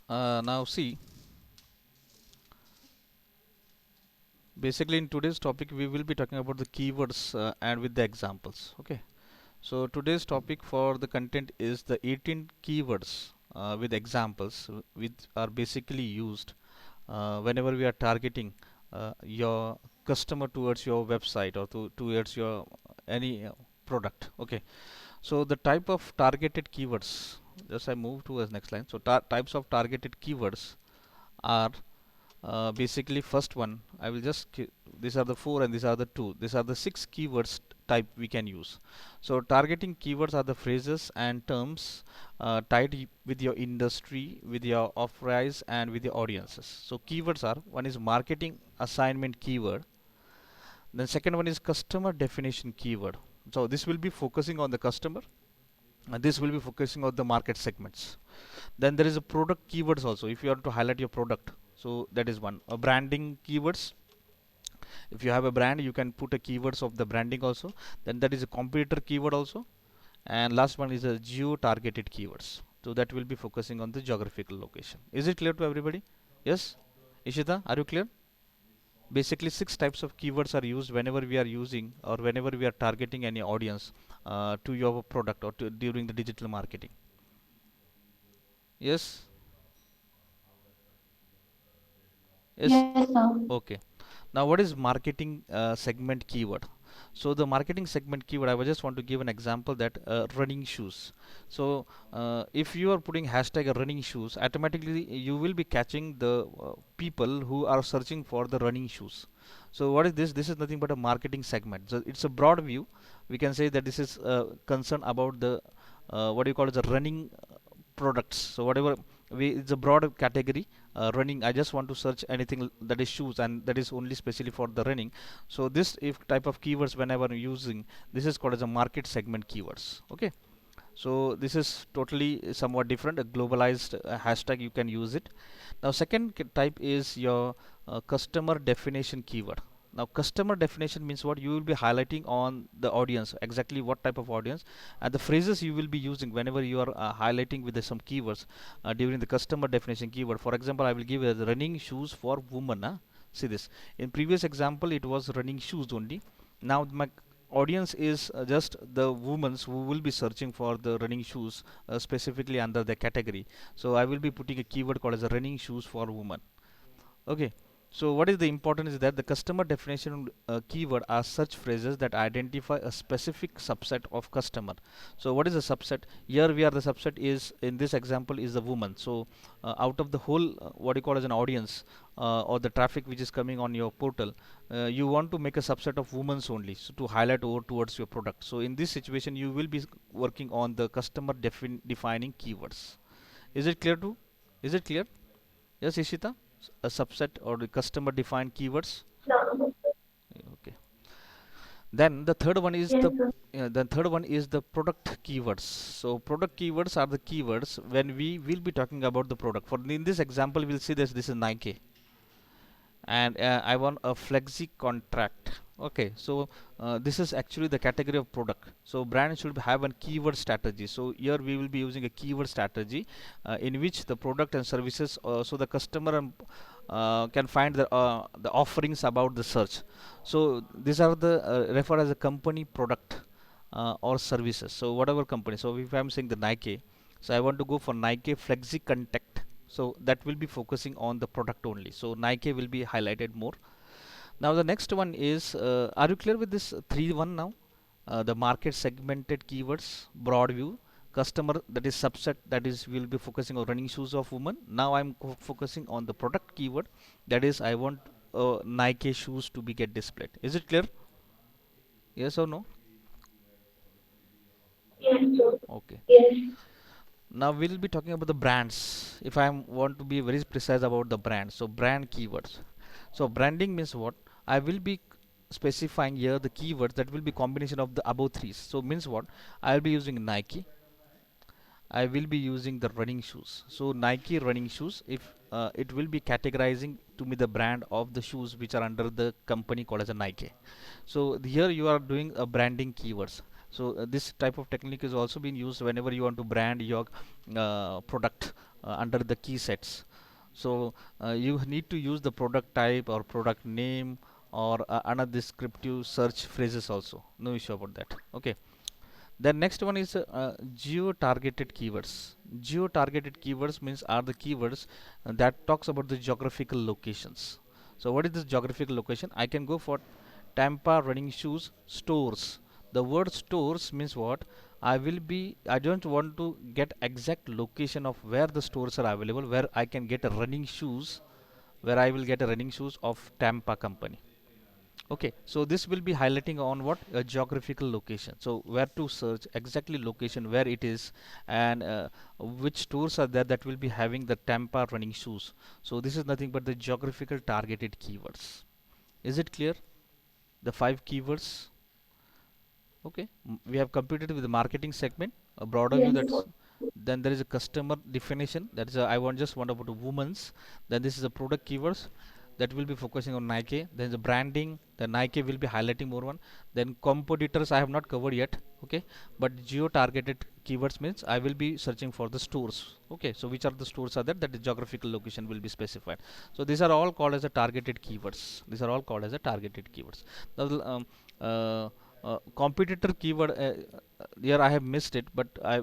Now see, basically in today's topic we will be talking about the keywords and with the examples. Okay. So today's topic for the content is the 18 keywords with examples which are basically used whenever we are targeting your customer towards your website or towards your any product. Okay. So the type of targeted keywords, just I move to the next line. So types of targeted keywords are basically first one I will just these are the four and these are the two, these are the six keywords type we can use. So targeting keywords are the phrases and terms tied with your industry, with your offerings and with your audiences. So keywords are, one is marketing assignment keyword, then second one is customer definition keyword. So this will be focusing on the customer and this will be focusing on the market segments. Then there is a product keywords also, if you want to highlight your product. So that is one. A branding keywords, if you have a brand you can put a keywords of the branding also. Then that is a competitor keyword also. And last one is a geo targeted keywords, so that will be focusing on the geographical location. Is it clear to everybody? Yes, Ishita, are you clear? Basically six types of keywords are used whenever we are using or whenever we are targeting any audience to your product or during the digital marketing. Yes. Yes. Yes, sir. Okay. Now, what is marketing segment keyword? So the marketing segment keyword, I just want to give an example that running shoes. So if you are putting hashtag running shoes, automatically you will be catching the people who are searching for the running shoes. So what is this? This is nothing but a marketing segment. So it's a broad view. We can say that this is concern about the what do you call it, the running products. So whatever it's a broad category. Running, I just want to search anything that is shoes and that is only specially for the running. So this if type of keywords whenever using, this is called as a market segment keywords. Okay. So this is totally somewhat different, a globalized hashtag, you can use it. Now second type is your customer definition keyword. Now customer definition means what, you will be highlighting on the audience, exactly what type of audience, and the phrases you will be using whenever you are highlighting with some keywords during the customer definition keyword. For example, I will give running shoes for women. See this, in previous example it was running shoes only. Now my audience is just the women who will be searching for the running shoes specifically under the category. So I will be putting a keyword called as a running shoes for women. Okay. So what is the important is that the customer definition keyword are such phrases that identify a specific subset of customer. So what is a subset? Here we are, the subset is in this example is the woman. So out of the whole what you call as an audience or the traffic which is coming on your portal, you want to make a subset of women's only, so to highlight over towards your product. So in this situation you will be working on the customer defining keywords. Is it clear too? Is it clear? Yes, Ishita? A subset or the customer defined keywords. No. Okay. Then the third one is Yes, sir. the product keywords. So product keywords are the keywords when we will be talking about the product. For in this example, we'll see this is Nike, and I want a flexi contract. Okay, so this is actually the category of product. So brand should have a keyword strategy. So here we will be using a keyword strategy in which the product and services, so the customer can find the offerings about the search. So these are the referred as a company product or services. So whatever company. So if I'm saying the Nike, so I want to go for Nike flexi contact. So that will be focusing on the product only. So Nike will be highlighted more. Now the next one is, are you clear with this 3-1 now? The market segmented keywords, broad view, customer, that is subset, that is will be focusing on running shoes of women. Now I'm focusing on the product keyword, that is I want Nike shoes to be get displayed. Is it clear? Yes or no? Yes, sir. Okay. Yes. Now we'll be talking about the brands. If I want to be very precise about the brand, so brand keywords. So branding means what? I will be specifying here the keywords that will be combination of the above three. So means what? I'll be using Nike. I will be using the running shoes. So Nike running shoes. If it will be categorizing to me the brand of the shoes which are under the company called as a Nike. So here you are doing a branding keywords. So this type of technique is also being used whenever you want to brand your product under the key sets. So you need to use the product type or product name or another descriptive search phrases also. No issue about that. Okay. The next one is geo-targeted keywords. Geo-targeted keywords means are the keywords that talks about the geographical locations. So what is this geographical location? I can go for Tampa running shoes stores. The word stores means what? I don't want to get exact location of where the stores are available, where I can get a running shoes, where I will get a running shoes of Tampa company. Okay, so this will be highlighting on what a geographical location. So where to search exactly location where it is, and which stores are there that will be having the Tampa running shoes. So this is nothing but the geographical targeted keywords. Is it clear? The five keywords. Okay, we have completed with the marketing segment, a broader view. Yes. That's then there is a customer definition. That is I want just want about the women's. Then this is a product keywords that will be focusing on Nike. Then the branding, the Nike will be highlighting more one. Then competitors I have not covered yet. Okay, but geo-targeted keywords means I will be searching for the stores. Okay, so which are the stores are there, that the geographical location will be specified. So these are all called as a targeted keywords. These are all called as a targeted keywords. Now, uh, competitor keyword, here I have missed it, but I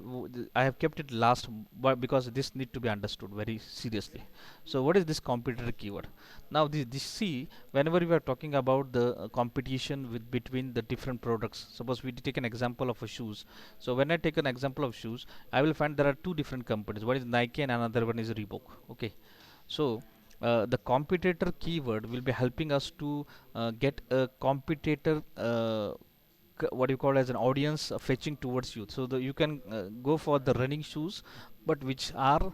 have kept it last, but because this need to be understood very seriously. So what is this competitor keyword? Now this see, whenever we are talking about the competition with between the different products, suppose we take an example of a shoes. So when I take an example of shoes, I will find there are two different companies. One is Nike and another one is Reebok. Okay, so the competitor keyword will be helping us to get a competitor what you call as an audience fetching towards you, so that you can go for the running shoes but which are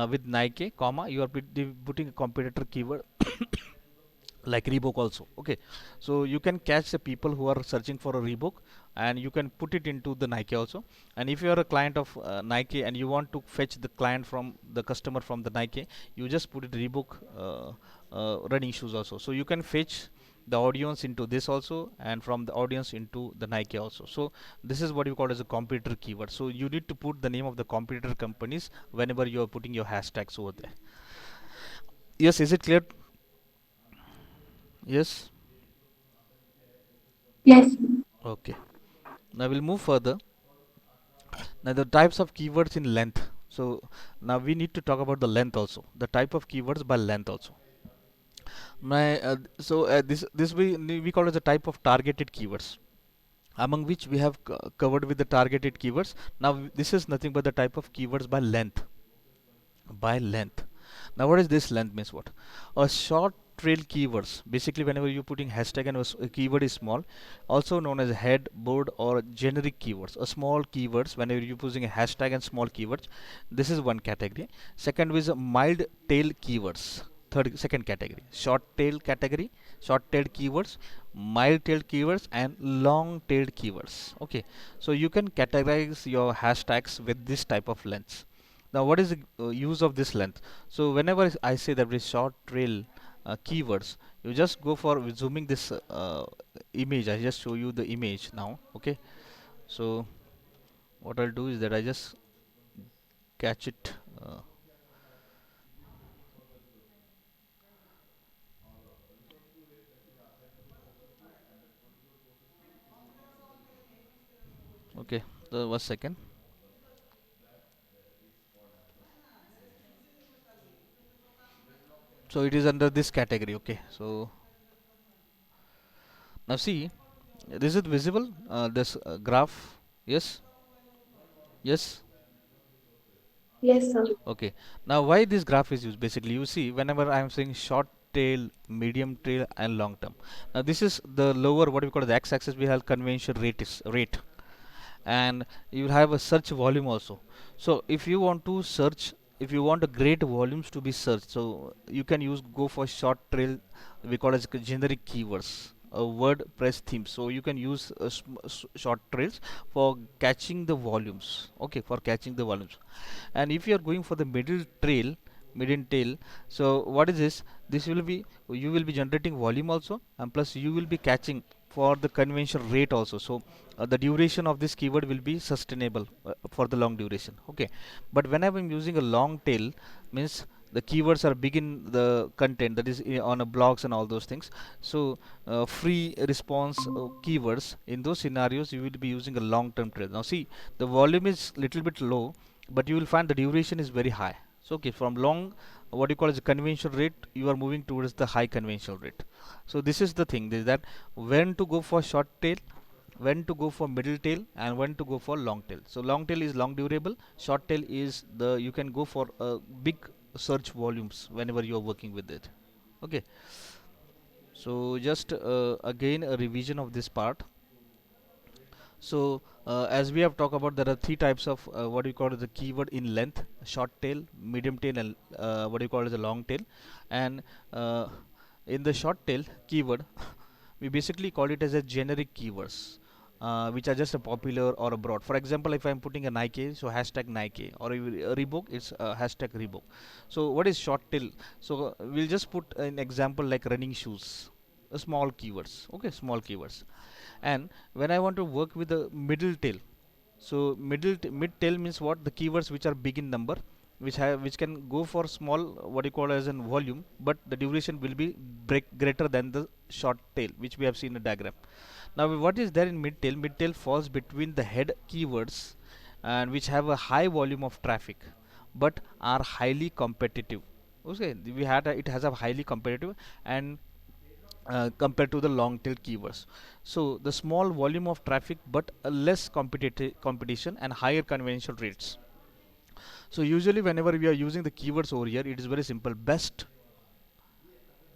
with Nike comma you are putting a competitor keyword like Reebok also. Okay, so you can catch the people who are searching for a Reebok and you can put it into the Nike also. And if you are a client of Nike and you want to fetch the client from the customer from the Nike, you just put it Reebok running shoes also, so you can fetch the audience into this also and from the audience into the Nike also. So this is what you call as a competitor keyword. So you need to put the name of the competitor companies whenever you are putting your hashtags over there. Yes, is it clear? Yes. Yes. Okay, now we'll move further. Now the types of keywords in length. So now we need to talk about the length also, the type of keywords by length also. My this we call as a type of targeted keywords, among which we have covered with the targeted keywords. Now this is nothing but the type of keywords by length. By length. Now what is this length means what? A short trail keywords. Basically whenever you're putting hashtag and a keyword is small, also known as head, board or generic keywords. A small keywords whenever you're using a hashtag and small keywords. This is one category. Second is a mild tail keywords. Second category, short tail category, short tailed keywords, mild tailed keywords and long tailed keywords. Okay, so you can categorize your hashtags with this type of lengths. Now what is the use of this length? So whenever I say that is short trail keywords, you just go for zooming this image. I just show you the image now. Okay, so what I'll do is that I just catch it. Okay, so 1 second. So it is under this category. Okay, so now see, is it visible? This graph? Yes, yes. Yes, sir. Okay. Now why this graph is used? Basically, you see, whenever I am saying short tail, medium tail, and long term. Now this is the lower what we call the x-axis. We have convention rate, and you have a search volume also. So if you want to search, if you want a great volumes to be searched, so you can use go for short trail, we call as generic keywords, a WordPress theme. So you can use short trails for catching the volumes. Okay, for catching the volumes. And if you are going for the middle tail, so what is this? This will be, you will be generating volume also, and plus you will be catching for the convention rate also. So the duration of this keyword will be sustainable for the long duration. Okay, but whenever I'm using a long tail, means the keywords are big in the content, that is on a blogs and all those things. So free response keywords, in those scenarios you will be using a long term trail. Now see, the volume is little bit low, but you will find the duration is very high. So okay, from long, what you call as a conventional rate, you are moving towards the high conventional rate. So this is the thing, is that when to go for short tail, when to go for middle tail, and when to go for long tail. So long tail is long durable, short tail is the, you can go for big search volumes whenever you are working with it. Okay, so just again a revision of this part. So as we have talked about, there are three types of what you call as the keyword in length: short tail, medium tail, and what you call as a long tail. And uh, in the short tail keyword, we basically call it as a generic keywords, which are just a popular or a broad. For example, if I'm putting a Nike, so hashtag Nike, or a Reebok, it's hashtag Reebok. So what is short tail? So we'll just put an example like running shoes, small keywords. Okay, small keywords. And when I want to work with the middle tail, so mid tail means what? The keywords which are big in number, which can go for small, what you call as in volume, but the duration will be greater than the short tail, which we have seen in the diagram. Now what is there in mid tail? Mid tail falls between the head keywords, and which have a high volume of traffic but are highly competitive. Okay, it has a highly competitive, and compared to the long tail keywords. So the small volume of traffic but a less competition and higher conventional rates. So usually whenever we are using the keywords over here, it is very simple: best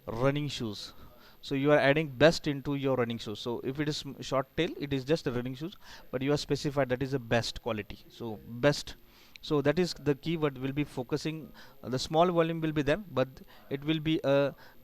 running shoes. So you are adding best into your running shoes. So if it is short tail, it is just a running shoes, but you are specified that is the best quality. So best, so that is the keyword will be focusing, the small volume will be there, but it will be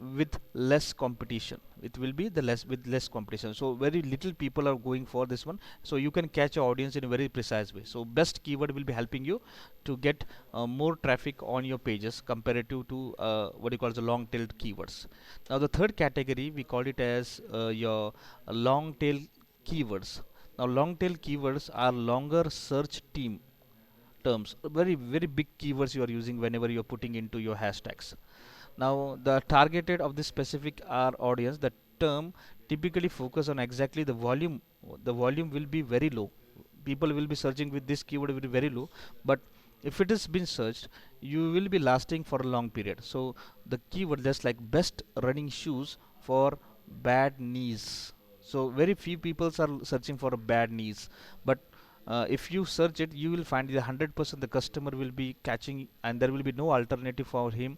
with less competition, it will be the less with less competition. So very little people are going for this one, so you can catch your audience in a very precise way. So best keyword will be helping you to get more traffic on your pages comparative to what you call the long tailed keywords. Now the third category, we call it as your long tail keywords. Now long tail keywords are longer search team terms, very very big keywords you are using whenever you are putting into your hashtags. Now the targeted of this specific our audience, the term typically focus on exactly the volume. The volume will be very low, people will be searching with this keyword will be very low, but if it has been searched, you will be lasting for a long period. So the keyword just like best running shoes for bad knees, so very few people are searching for a bad knees, but if you search it, you will find the 100% the customer will be catching, and there will be no alternative for him,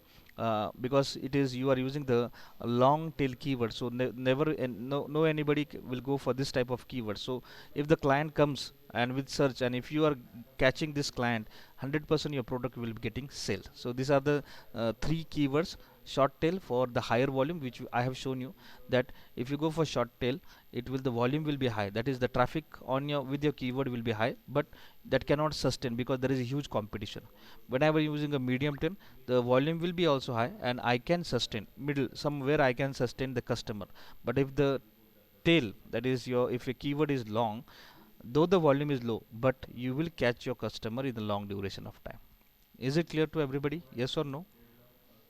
because it is you are using the long tail keyword. So never and no anybody will go for this type of keyword. So if the client comes and with search, and if you are catching this client, 100% your product will be getting sale. So these are the three keywords: short tail for the higher volume, which I have shown you, that if you go for short tail, it will, the volume will be high, that is the traffic on your with your keyword will be high, but that cannot sustain because there is a huge competition. Whenever using a medium tail, the volume will be also high, and I can sustain middle, somewhere I can sustain the customer. But if the tail, that is your, if a keyword is long, though the volume is low, but you will catch your customer in the long duration of time. Is it clear to everybody? Yes or no?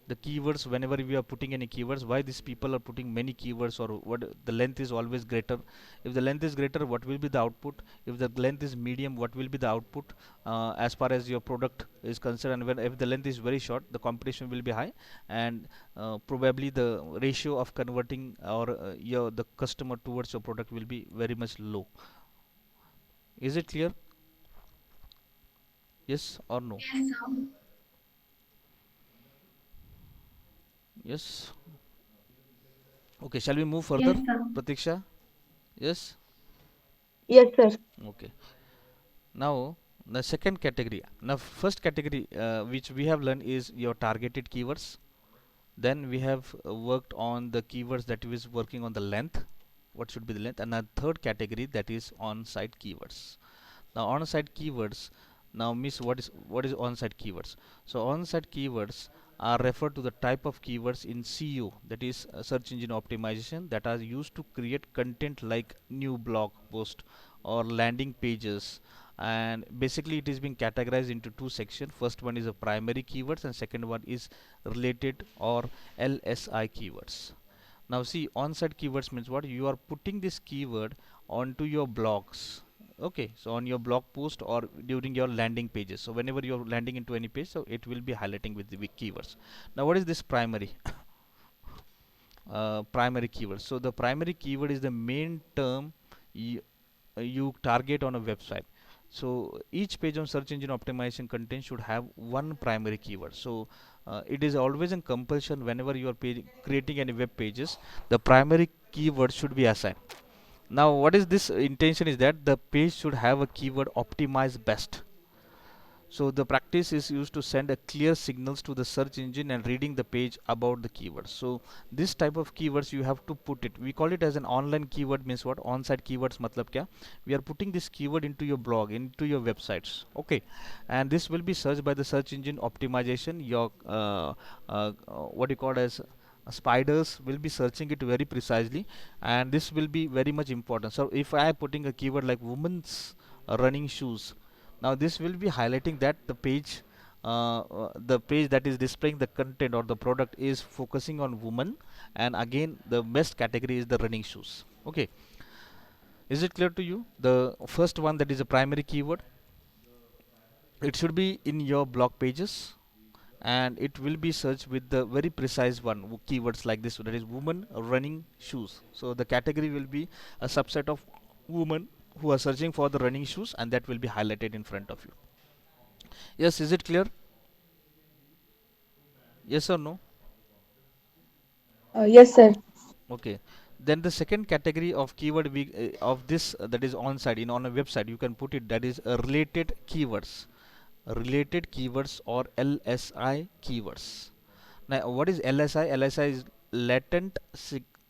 The keywords, whenever we are putting any keywords, why these people are putting many keywords, or what the length is always greater? If the length is greater, what will be the output? If the length is medium, what will be the output as far as your product is concerned? And when if the length is very short, the competition will be high, and probably the ratio of converting or your the customer towards your product will be very much low. Is it clear? Yes or no? Yes, sir. Yes. Okay, shall we move further, Yes, sir. Pratiksha? Yes. Yes, sir. Okay. Now the second category. Now first category which we have learned is your targeted keywords. Then we have worked on the keywords that is working on the length. What should be the length? And the third category, that is on-site keywords. Now on-site keywords. Now miss, what is on-site keywords? So on-site keywords are referred to the type of keywords in SEO, that is search engine optimization, that are used to create content like new blog post or landing pages. And basically it is being categorized into two sections. First one is a primary keywords and second one is related or LSI keywords. Now see, on-site keywords means what? You are putting this keyword onto your blogs. Okay, so on your blog post or during your landing pages. So whenever you're landing into any page, so it will be highlighting with the keywords. Now what is this primary? Primary keyword. So the primary keyword is the main term you target on a website. So each page on search engine optimization content should have one primary keyword. So it is always in compulsion whenever you are creating any web pages, the primary keyword should be assigned. Now what is this intention is that the page should have a keyword optimized best. So the practice is used to send a clear signals to the search engine and reading the page about the keywords. So this type of keywords you have to put it. We call it as an online keyword means what? On-site keywords matlab kya? We are putting this keyword into your blog, into your websites. Okay, and this will be searched by the search engine optimization. Your what you call as spiders will be searching it very precisely, and this will be very much important. So if I am putting a keyword like women's running shoes, now this will be highlighting that the page that is displaying the content or the product is focusing on women, and again the best category is the running shoes. Okay, is it clear to you? The first one, that is a primary keyword, it should be in your blog pages and it will be searched with the very precise one keywords like this, that is woman running shoes. So the category will be a subset of women who are searching for the running shoes, and that will be highlighted in front of you. Yes, is it clear? Yes or no? Yes, sir. Okay, then the second category of keyword of this that is on site in on a website you can put it, that is related keywords. Related keywords or LSI keywords. Now what is LSI? LSI is latent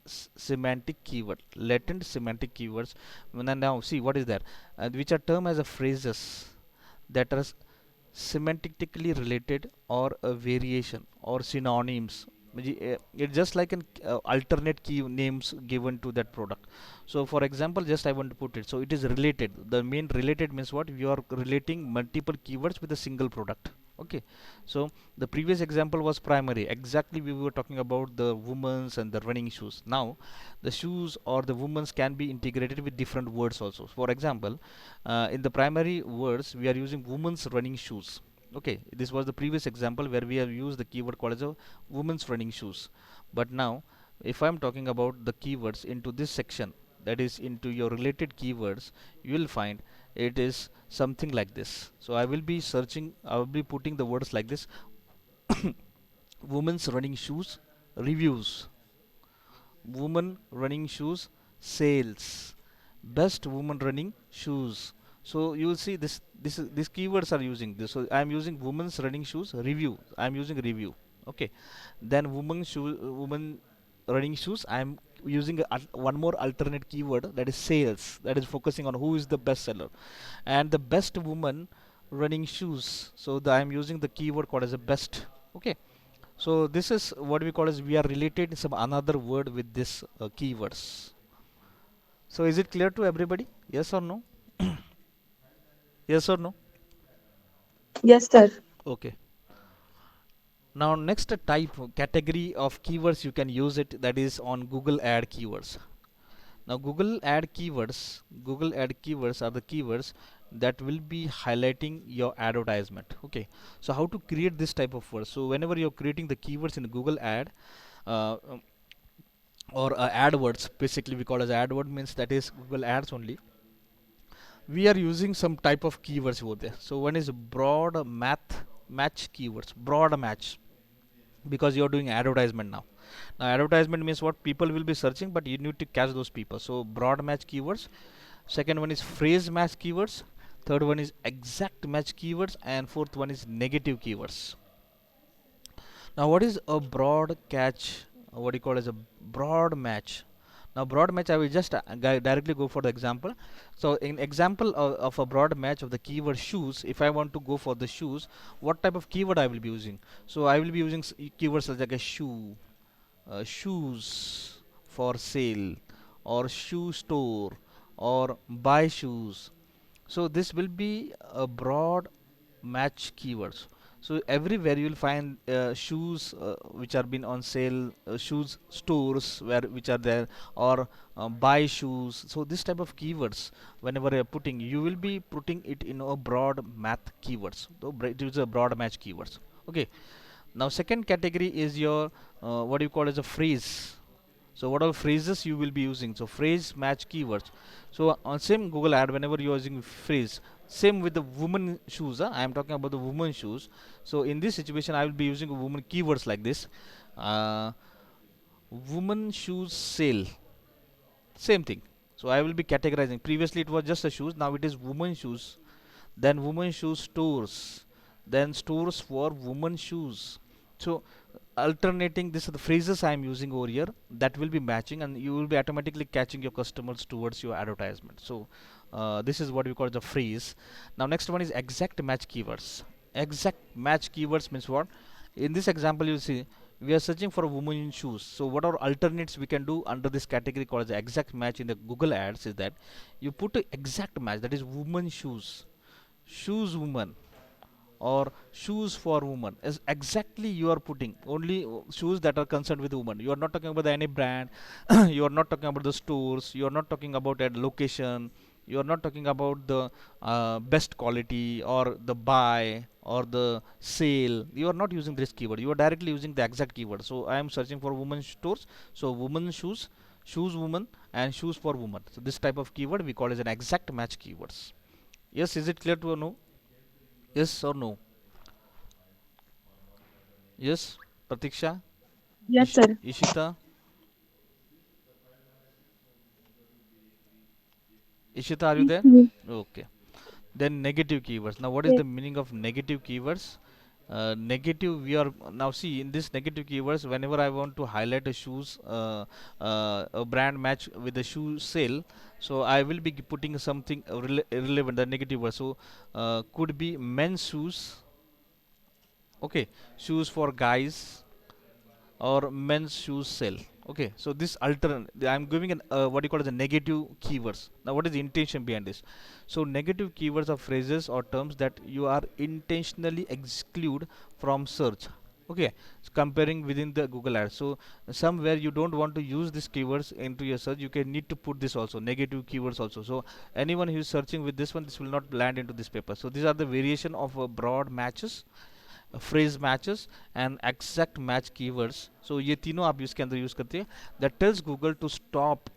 semantic keyword. Latent semantic keywords. Now see what is that, which are termed as a phrases that are semantically related or a variation or synonyms. It's just like an alternate key names given to that product. So for example, just I want to put it, so it is related. The main related means what? You are relating multiple keywords with a single product. Okay, so the previous example was primary, exactly we were talking about the women's and the running shoes. Now the shoes or the women's can be integrated with different words also. For example, in the primary words we are using women's running shoes. Okay, this was the previous example where we have used the keyword called as a women's running shoes. But now if I'm talking about the keywords into this section, that is into your related keywords, you will find it is something like this. So I will be searching, I will be putting the words like this: women's running shoes reviews, woman running shoes sales, best woman running shoes. So you will see these keywords are using this. So I am using women's running shoes review, I am using review. Okay, then woman running shoes, I am using one more alternate keyword, that is sales, that is focusing on who is the best seller. And the best woman running shoes, so I am using the keyword called as a best. Okay, so this is what we call as we are related some another word with this keywords. So is it clear to everybody? Yes or no? Yes or no? Yes, sir. Okay. Now next type category of keywords you can use it, that is on Google Ad keywords. Now Google Ad keywords are the keywords that will be highlighting your advertisement. Okay. So how to create this type of words? So whenever you're creating the keywords in Google Ad, uh, or AdWords, basically we call as AdWord means that is Google Ads only. We are using some type of keywords over there. So one is broad match keywords, broad match, because you're doing advertisement now. Now advertisement means what? People will be searching, but you need to catch those people. So broad match keywords. Second one is phrase match keywords. Third one is exact match keywords, and fourth one is negative keywords. Now what is a broad catch? What do you call as a broad match? Now broad match, I will just directly go for the example. So in example of a broad match of the keyword shoes, if I want to go for the shoes, what type of keyword I will be using? So I will be using keywords like a shoe, shoes for sale, or shoe store, or buy shoes. So this will be a broad match keywords. So everywhere you will find shoes which are been on sale, shoes stores where which are there, or buy shoes. So this type of keywords, whenever you are putting, you will be putting it in a broad math keywords. So it is a broad match keywords. Okay. Now second category is your what you call as a phrase. So what are phrases you will be using? So phrase match keywords. So on same Google ad, whenever you are using phrase, same with the woman shoes. I am talking about the woman shoes. So in this situation, I will be using woman keywords like this. Uh, Woman shoes sale. Same thing. So I will be categorizing. Previously it was just a shoes. Now it is woman shoes. Then woman shoes stores. Then stores for woman shoes. So alternating this, the phrases I am using over here, that will be matching, and you will be automatically catching your customers towards your advertisement. So this is what we call the phrase. Now next one is exact match keywords. Exact match keywords means what? In this example you see we are searching for a woman in shoes. So what are alternates we can do under this category called the exact match in the Google ads is that you put a exact match, that is woman shoes, shoes woman, or shoes for women. Is exactly you are putting only shoes that are concerned with women. You are not talking about any brand. You are not talking about the stores. You are not talking about a location. You are not talking about the best quality or the buy or the sale. You are not using this keyword. You are directly using the exact keyword. So I am searching for women stores. So women shoes, shoes woman, and shoes for women. So this type of keyword we call as an exact match keywords. Yes, is it clear to or no? Yes or no? Yes, Pratiksha, Yes, sir. Ishita, Ishita, are you there? Yes. Okay. Then negative keywords. Now, what is Yes. the meaning of negative keywords? Negative. We are now see in this negative keywords. Whenever I want to highlight a shoes, a brand match with the shoe sale, so I will be putting something irrelevant, the negative word. So, could be men's shoes. Okay, shoes for guys, or men's shoes sell. Okay, so this alternate, I'm giving an what you call as a negative keywords. Now what is the intention behind this? So negative keywords are phrases or terms that you are intentionally exclude from search. Okay, so comparing within the Google ads. So somewhere you don't want to use these keywords into your search, you can need to put this also, negative keywords also. So anyone who is searching with this one, this will not land into this paper. So these are the variation of broad matches, phrase matches, and exact match keywords. So ये तीनों आप इसके अंदर use करते हैं. That tells Google to stop,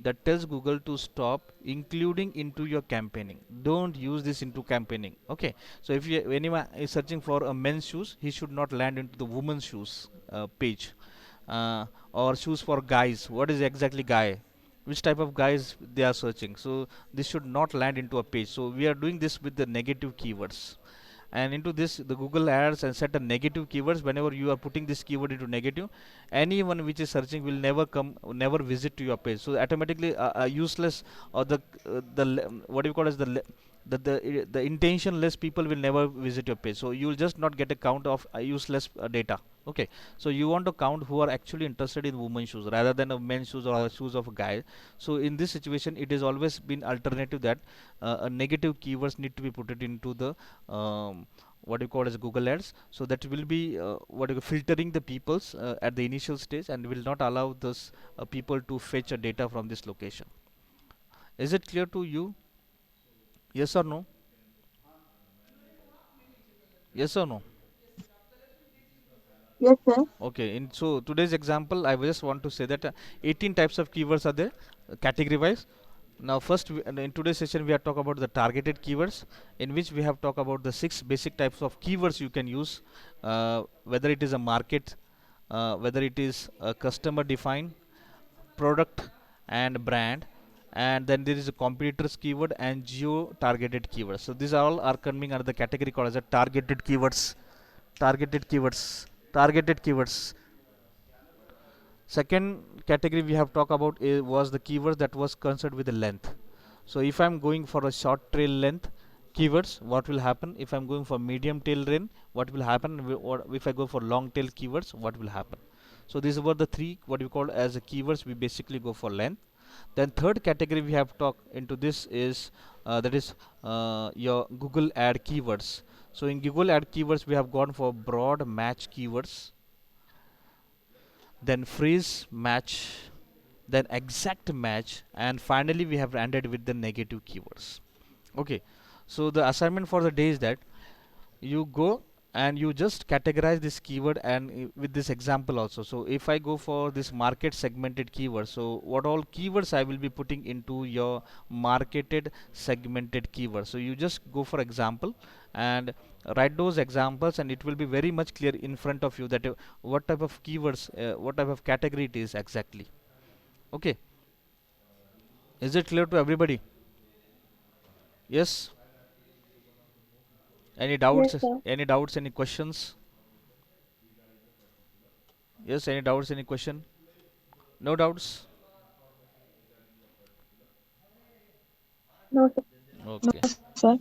that tells Google to stop including into your campaigning. Don't use this into campaigning. Okay, so if you, anyone is searching for a men's shoes, he should not land into the women's shoes page, or shoes for guys. What is exactly guy? Which type of guys they are searching? So this should not land into a page. So we are doing this with the negative keywords, and into this the Google ads and set a negative keywords. Whenever you are putting this keyword into negative, anyone which is searching will never come, never visit to your page. So automatically useless, or what do you call as the intentionless people will never visit your page. So you will just not get a count of useless data. Okay, so you want to count who are actually interested in women's shoes rather than a men's shoes or shoes of a guy. So in this situation it is always been alternative that a negative keywords need to be put it into the what you call as Google ads. So that will be filtering the peoples at the initial stage, and will not allow this people to fetch a data from this location. Is it clear to you? Yes or no? Yes or no? Yes, sir. Okay, in so today's example, I just want to say that 18 types of keywords are there, category wise. Now, first, in today's session, we are talk about the targeted keywords, in which we have talked about the 6 basic types of keywords you can use, whether it is a market, whether it is a customer defined, product and brand, and then there is a competitors keyword and geo targeted keywords. So these all are coming under the category called as a targeted keywords. Targeted keywords. Targeted keywords. Second category we have talked about was the keywords that was concerned with the length. So if I'm going for a short tail length keywords, what will happen? If I'm going for medium tail length, what will happen? Or if I go for long tail keywords, what will happen? So these were the three what we call as keywords. We basically go for length. Then third category we have talked into this is that is your Google ad keywords. So in Google ad keywords we have gone for broad match keywords, then phrase match, then exact match, and finally we have ended with the negative keywords. Okay, so the assignment for the day is that you go and you just categorize this keyword and with this example also. So if I go for this market segmented keyword, so what all keywords I will be putting into your marketed segmented keyword. So you just go for example and write those examples, and it will be very much clear in front of you that what type of keywords, what type of category it is exactly. Okay, is it clear to everybody? Yes. Any Yes, doubts? sir. Any doubts? Any questions? Yes, any doubts? Any question? No doubts? No, sir. No, Okay. sir.